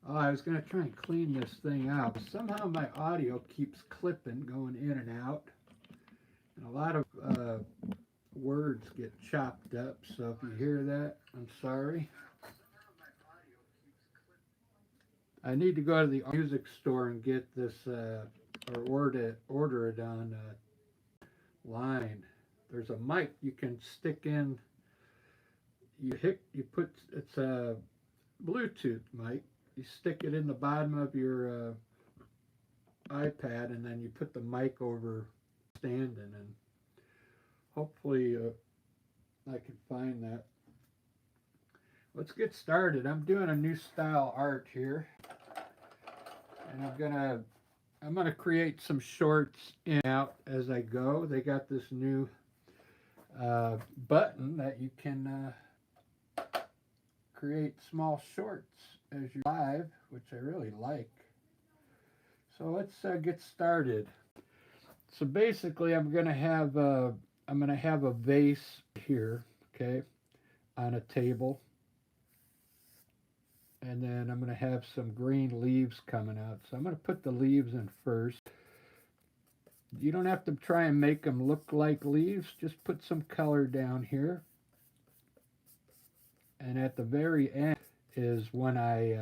Oh, I was going to try and clean this thing out. Somehow my audio keeps clipping, going in and out. And a lot of words get chopped up. So if you hear that, I'm sorry. I need to go to the music store and get this, or order it on line. There's a mic you can stick in. You put it's a Bluetooth mic. You stick it in the bottom of your iPad, and then you put the mic over standing, and hopefully I can find that. Let's get started. I'm doing a new style art here, and I'm gonna create some shorts in and out as I go. They got this new button that you can create small shorts as you live, which I really like. So let's get started. So basically, I'm gonna have a vase here, okay, on a table, and then I'm gonna have some green leaves coming out. So I'm gonna put the leaves in first. You don't have to try and make them look like leaves. Just put some color down here, and at the very end is when I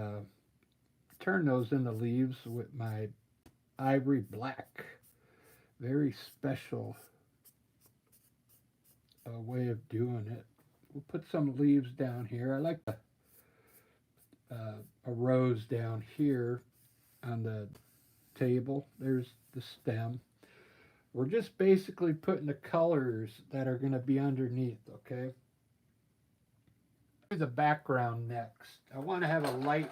turn those into leaves with my ivory black. Very special way of doing it. We'll put some leaves down here. I like a rose down here on the table. There's the stem. We're just basically putting the colors that are going to be underneath, okay? The background next. I want to have a light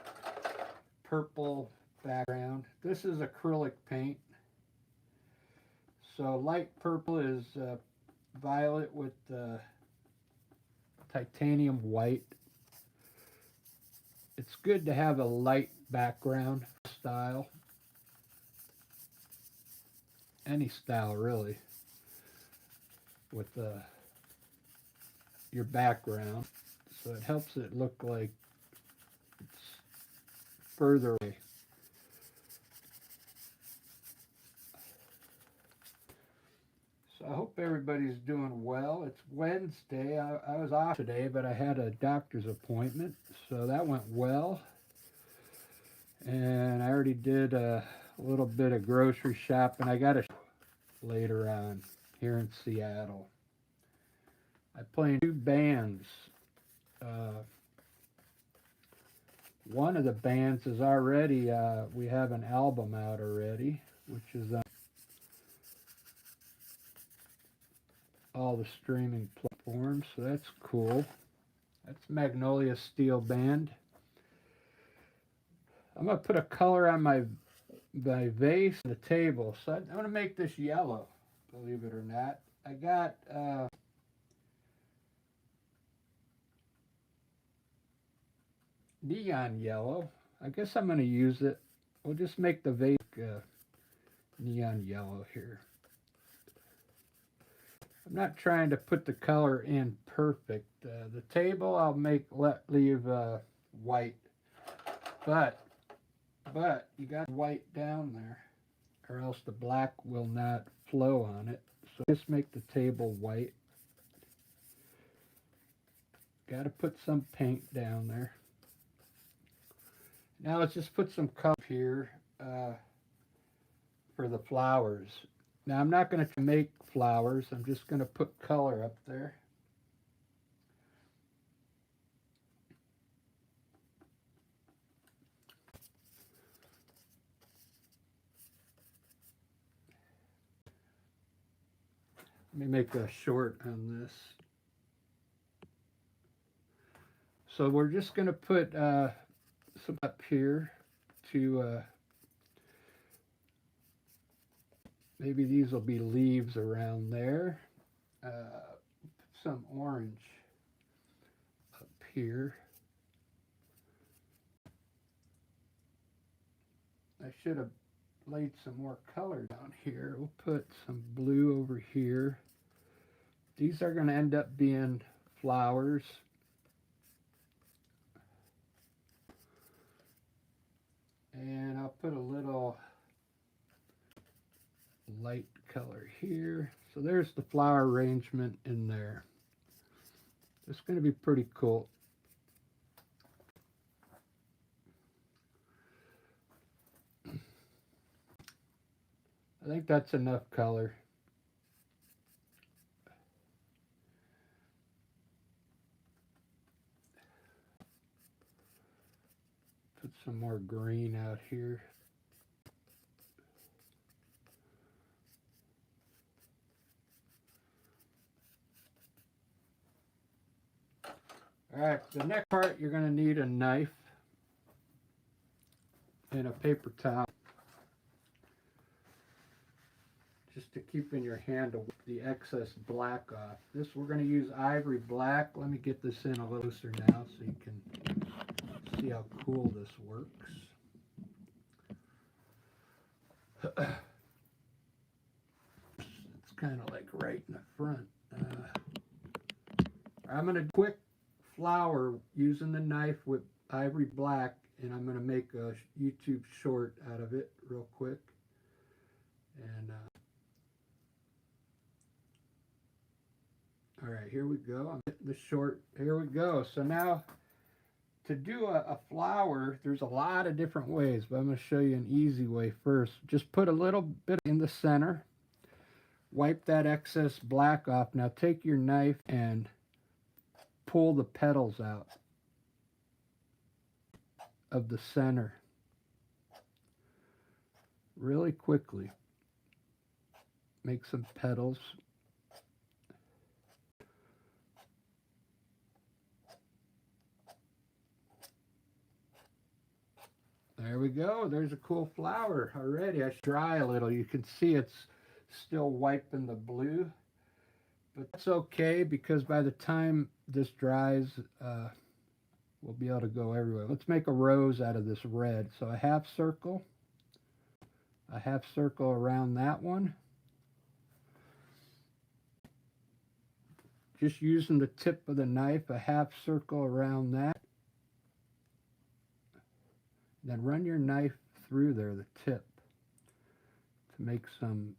purple background. This is acrylic paint. So light purple is violet with titanium white. It's good to have a light background style. Any style really with your background. So it helps it look like it's further away. So I hope everybody's doing well. It's Wednesday. I was off today, but I had a doctor's appointment, so that went well. And I already did a little bit of grocery shopping. I got a later on here in Seattle. I play in two bands. One of the bands is already, we have an album out already, which is all the streaming platforms, so that's cool. That's Magnolia Steel Band. I'm going to put a color on my vase and the table, so I'm going to make this yellow, believe it or not. I got neon yellow. I guess I'm going to use it. We'll just make the vase neon yellow here. I'm not trying to put the color in perfect. The table I'll leave white, but you got white down there, or else the black will not flow on it. So just make the table white. Got to put some paint down there. Now let's just put some color here for the flowers. Now I'm not going to make flowers. I'm just going to put color up there. Let me make a short on this. So we're just going to put some up here to maybe these will be leaves around there. Some orange up here. I should have laid some more color down here. We'll put some blue over here. These are going to end up being flowers. color here. So there's the flower arrangement in there. It's going to be pretty cool. I think that's enough color. Put some more green out here. All right, the next part, you're going to need a knife and a paper towel just to keep in your hand to wipe the excess black off. This, we're going to use ivory black. Let me get this in a little closer now so you can see how cool this works. It's kind of like right in the front. I'm going to quick flower using the knife with ivory black, and I'm going to make a YouTube short out of it real quick. And all right, here we go. I'm hitting the short. Here we go. So now to do a flower, there's a lot of different ways, but I'm going to show you an easy way first. Just put a little bit in the center. Wipe that excess black off. Now take your knife and pull the petals out of the center really quickly. Make some petals. There we go. There's a cool flower already. I should dry a little. You can see it's still wiping the blue, but that's okay because by the time this dries, we'll be able to go everywhere. Let's make a rose out of this red. So a half circle around that one. Just using the tip of the knife, a half circle around that. Then run your knife through there, the tip, to make some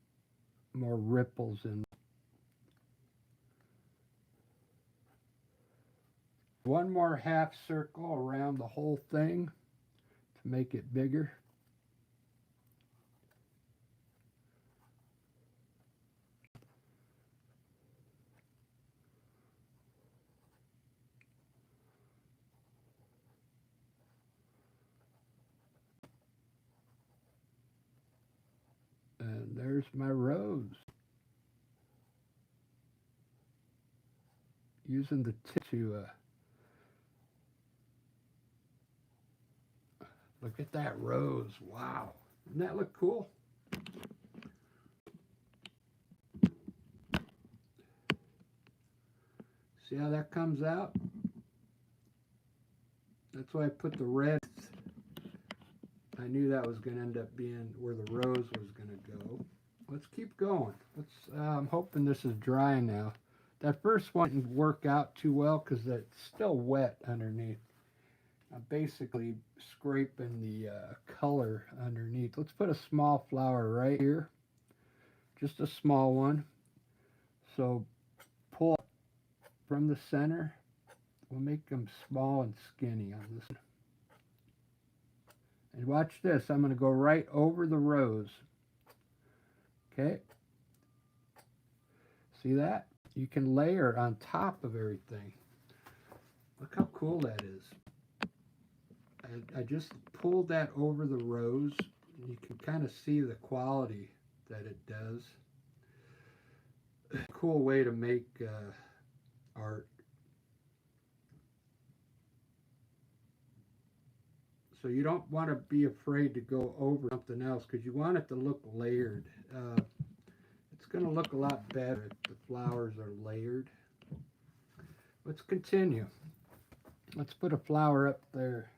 more ripples in. One more half circle around the whole thing to make it bigger. And there's my rose. Using the tip to look at that rose. Wow. Doesn't that look cool? See how that comes out? That's why I put the red. I knew that was going to end up being where the rose was going to go. Let's keep going. I'm hoping this is dry now. That first one didn't work out too well because it's still wet underneath. I'm basically scraping the color underneath. Let's put a small flower right here. Just a small one. So pull from the center. We'll make them small and skinny on this one. And watch this. I'm going to go right over the rose. Okay. See that? You can layer on top of everything. Look how cool that is. I just pulled that over the rose. You can kind of see the quality that it does. Cool way to make art. So you don't want to be afraid to go over something else because you want it to look layered. It's going to look a lot better if the flowers are layered. Let's continue. Let's put a flower up there.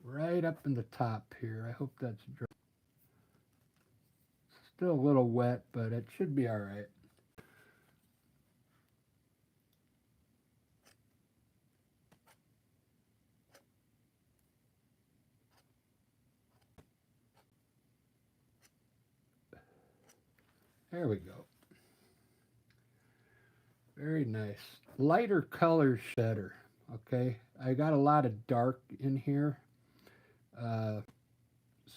Right up in the top here. I hope that's dry. Still a little wet, but it should be all right. There we go. Very nice. Lighter colors better. Okay, I got a lot of dark in here, uh,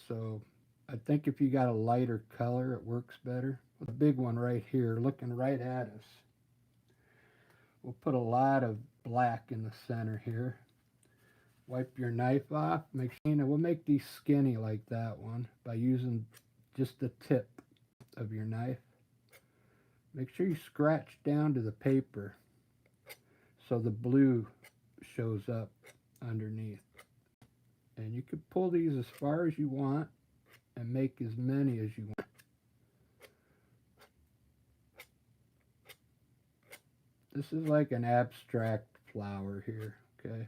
so I think if you got a lighter color, it works better. The big one right here, looking right at us. We'll put a lot of black in the center here. Wipe your knife off. We'll make these skinny like that one by using just the tip of your knife. Make sure you scratch down to the paper so the blue shows up underneath. And you can pull these as far as you want and make as many as you want. This is like an abstract flower here, okay?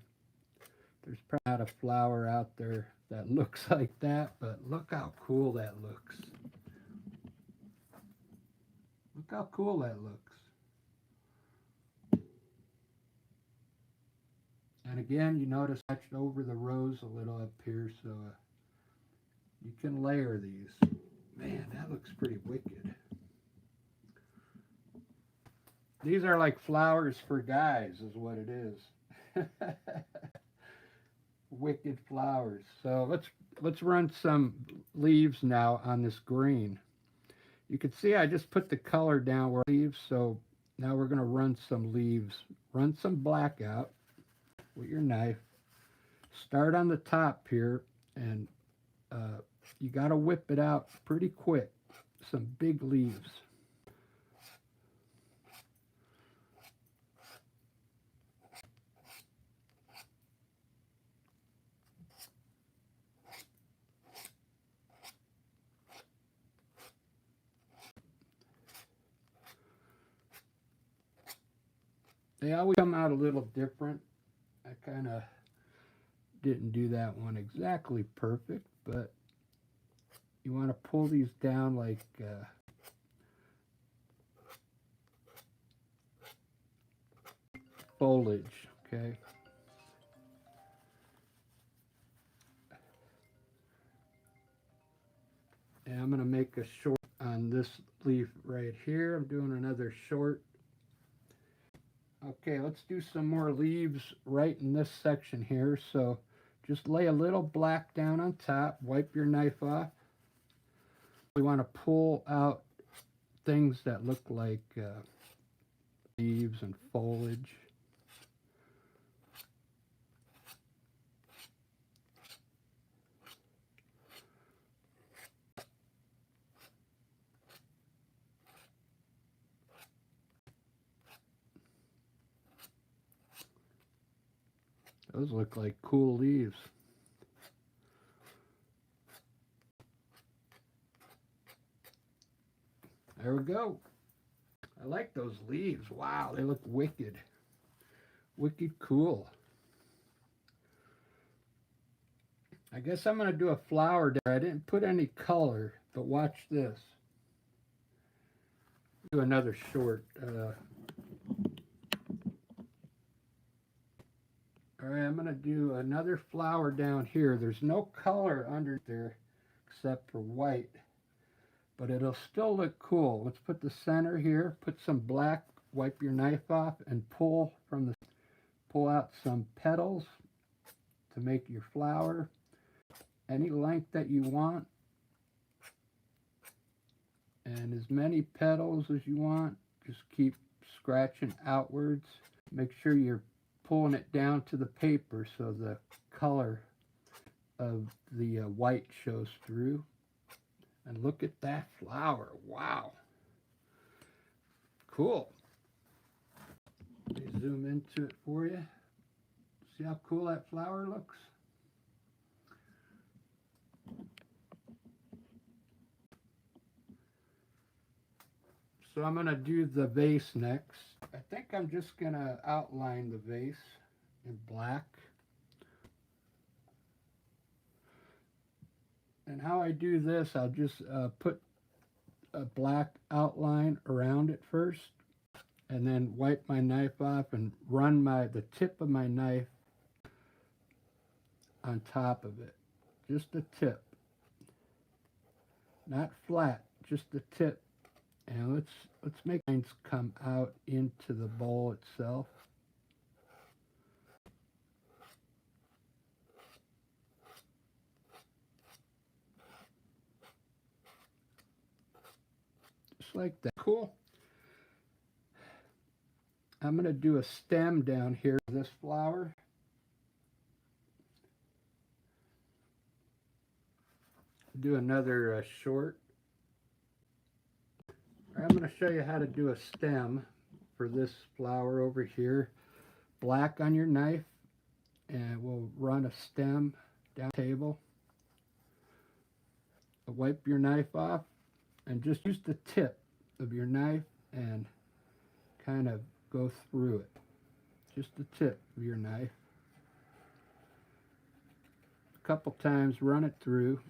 There's probably not a flower out there that looks like that, but look how cool that looks. Look how cool that looks. And again, you notice I touched over the rose a little up here, so you can layer these. Man, that looks pretty wicked. These are like flowers for guys, is what it is. Wicked flowers. So let's run some leaves now on this green. You can see I just put the color down where leaves, so now we're going to run some leaves. Run some black out with your knife. Start on the top here, and you got to whip it out pretty quick. Some big leaves. They always come out a little different. I kind of didn't do that one exactly perfect, but you want to pull these down like foliage, okay? And I'm going to make a short on this leaf right here. I'm doing another short. Okay, let's do some more leaves right in this section here. So just lay a little black down on top. Wipe your knife off. We want to pull out things that look like leaves and foliage. Those look like cool leaves. There we go. I like those leaves. Wow, they look wicked. Wicked cool. I guess I'm going to do a flower there. I didn't put any color, but watch this. Do another short. All right, I'm going to do another flower down here. There's no color under there except for white, but it'll still look cool. Let's put the center here, put some black, wipe your knife off, and pull out some petals to make your flower. Any length that you want, and as many petals as you want. Just keep scratching outwards. Make sure you're pulling it down to the paper so the color of the white shows through. And look at that flower. Wow. Cool. Let me zoom into it for you. See how cool that flower looks? So I'm going to do the vase next. I think I'm just going to outline the vase in black. And how I do this, I'll just put a black outline around it first, and then wipe my knife off and run the tip of my knife on top of it. Just the tip. Not flat, just the tip And let's make lines come out into the bowl itself. Just like that. Cool. I'm going to do a stem down here for this flower. Do another short. I'm going to show you how to do a stem for this flower over here. Black on your knife, and we'll run a stem down the table. Wipe your knife off and just use the tip of your knife and kind of go through it. Just the tip of your knife. A couple times, run it through.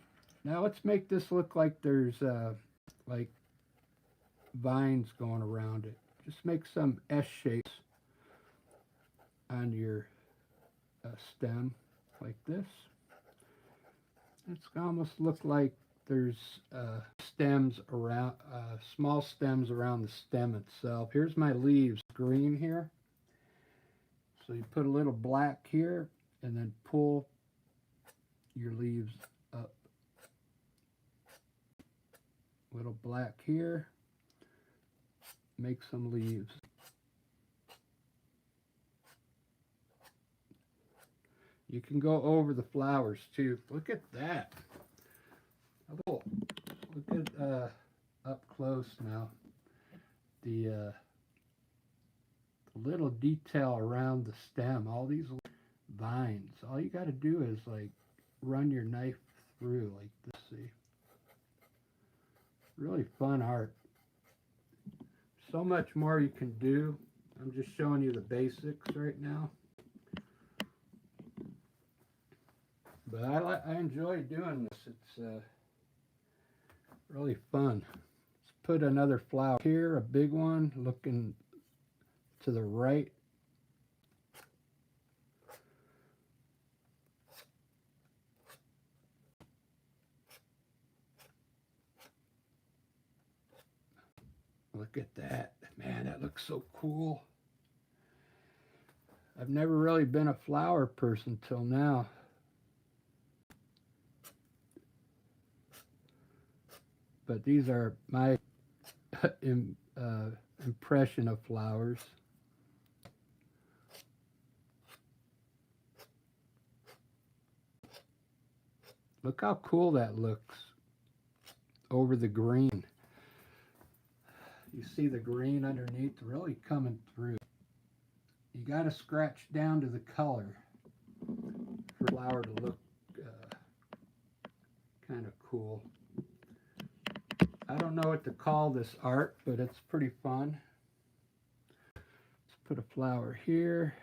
Now let's make this look like there's like vines going around it. Just make some S shapes on your stem like this. It's gonna almost look like there's stems around, small stems around the stem itself. Here's my leaves, green here. So you put a little black here and then pull your leaves up. Little black here. Make some leaves. You can go over the flowers too. Look at that. Oh, look at up close now. The little detail around the stem. All these vines. All you got to do is like run your knife through like this. See, really fun art. So much more you can do. I'm just showing you the basics right now. But I enjoy doing this. It's really fun. Let's put another flower here, a big one, looking to the right. Look at that. Man, that looks so cool. I've never really been a flower person till now. But these are my impression of flowers. Look how cool that looks over the green. You see the green underneath really coming through. You got to scratch down to the color for the flower to look kind of cool. I don't know what to call this art, but it's pretty fun. Let's put a flower here.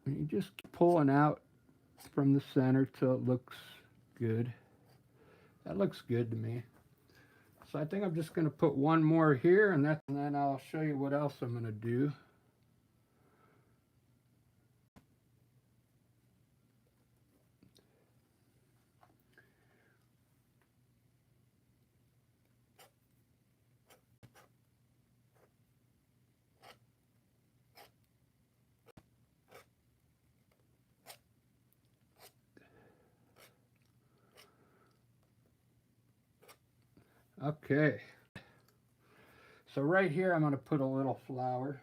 And you just keep pulling out from the center till it looks good. That looks good to me. So I think I'm just going to put one more here, and then I'll show you what else I'm going to do. Okay, so right here I'm going to put a little flower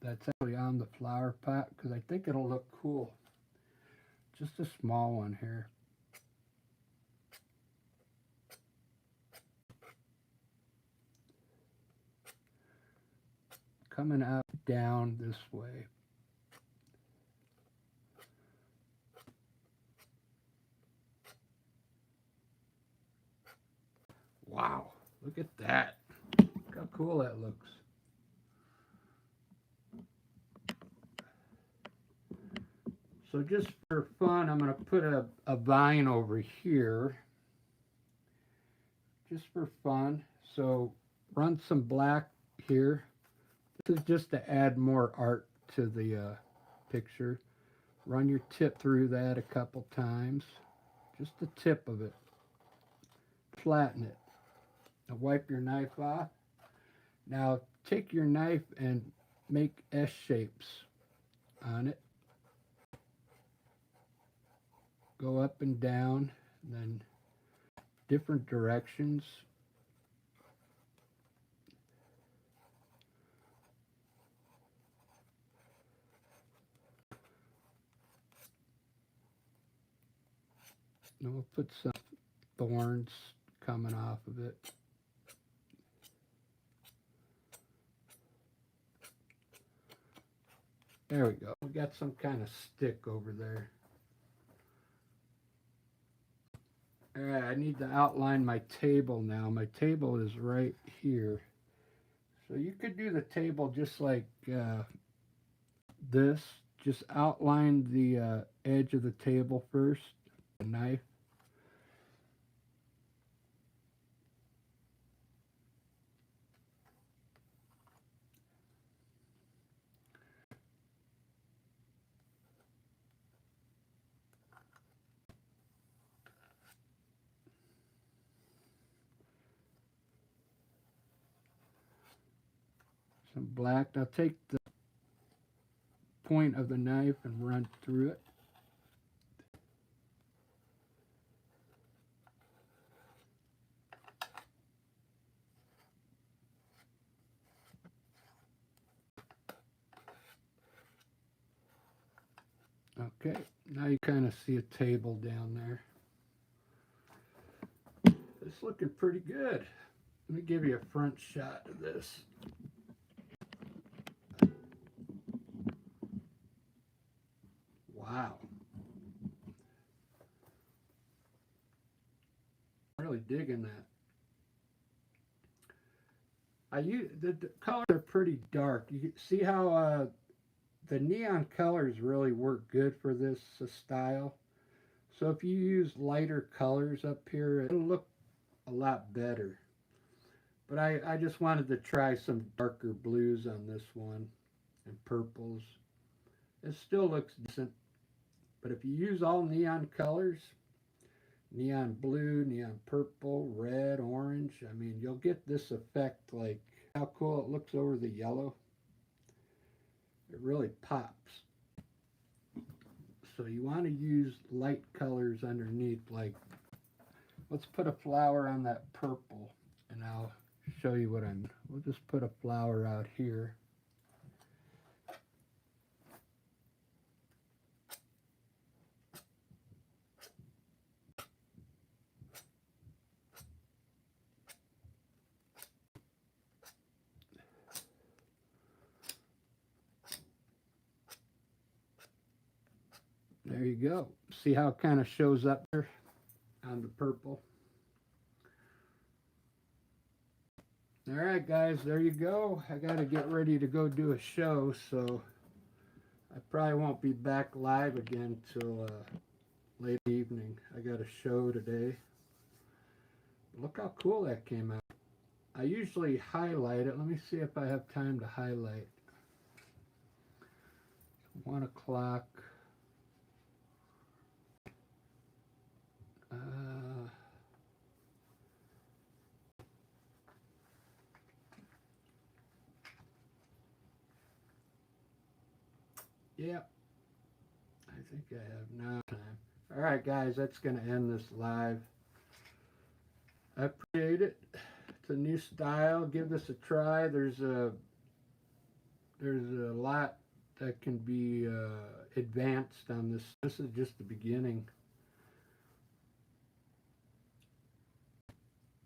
that's actually on the flower pot because I think it'll look cool. Just a small one here. Coming out down this way. Wow, look at that. Look how cool that looks. So just for fun, I'm going to put a vine over here, just for fun. So run some black here. This is just to add more art to the picture. Run your tip through that a couple times, just the tip of it. Flatten it. Now wipe your knife off. Now take your knife and make S shapes on it. Go up and down, and then different directions. And we'll put some thorns coming off of it. There we go. We got some kind of stick over there. All right, I need to outline my table now. My table is right here. So you could do the table just like this. Just outline the edge of the table first, the knife. Some black. Now take the point of the knife and run through it. Okay, now you kind of see a table down there. It's looking pretty good. Let me give you a front shot of this. Wow. I'm really digging that. The colors are pretty dark. You can see how the neon colors really work good for this style. So if you use lighter colors up here, it'll look a lot better. But I just wanted to try some darker blues on this one and purples. It still looks decent. But if you use all neon colors, neon blue, neon purple, red, orange, I mean, you'll get this effect like how cool it looks over the yellow. It really pops. So you want to use light colors underneath, like let's put a flower on that purple, and I'll show you what I'm. We'll just put a flower out here. There you go. See how it kind of shows up there on the purple. All right, guys, there you go. I got to get ready to go do a show, so I probably won't be back live again till late evening. I got a show today. Look how cool that came out. I usually highlight it. Let me see if I have time to highlight. 1 o'clock. Yeah, I think I have now time. All right, guys, that's going to end this live. I appreciate it. It's a new style. Give this a try. There's a lot that can be advanced on this. This is just the beginning.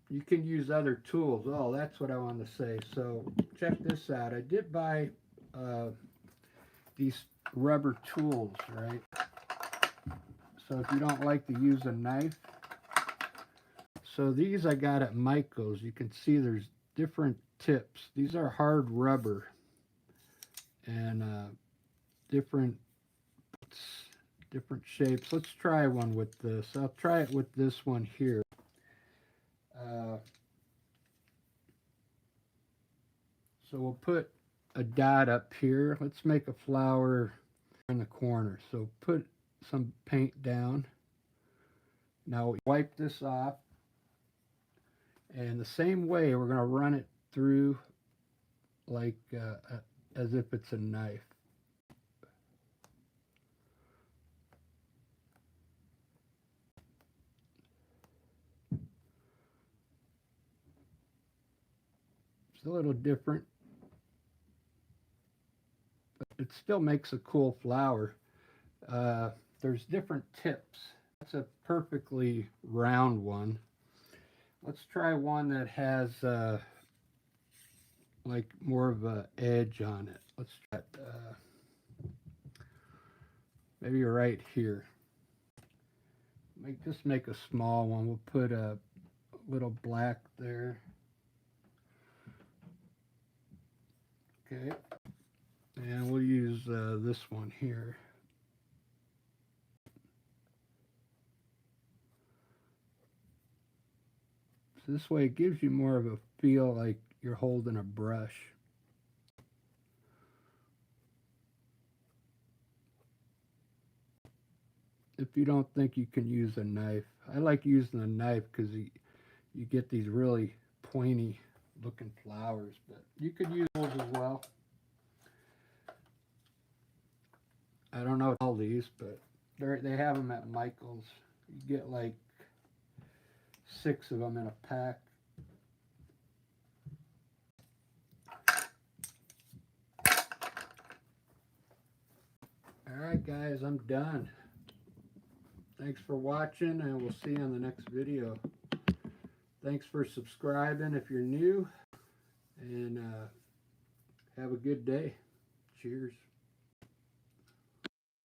You can use other tools. Oh, that's what I wanted to say. So check this out. I did buy these rubber tools, right? So if you don't like to use a knife, so these I got at Michael's. You can see there's different tips. These are hard rubber and different different shapes. Let's try one with this. I'll try it with this one here. So we'll put a dot up here. Let's make a flower in the corner. So put some paint down. Now wipe this off. And the same way, we're going to run it through like as if it's a knife. It's a little different, but it still makes a cool flower. There's different tips. That's a perfectly round one. Let's try one that has like more of an edge on it. Let's try it, maybe right here. Just make a small one. We'll put a little black there. Okay, and we'll use this one here. So this way it gives you more of a feel like you're holding a brush. If you don't think you can use a knife, I like using a knife because you get these really pointy looking flowers, but you could use those as well. I don't know all these, but they have them at Michael's. You get like 6 of them in a pack. Alright guys, I'm done. Thanks for watching, and we'll see you on the next video. Thanks for subscribing if you're new, and have a good day. Cheers.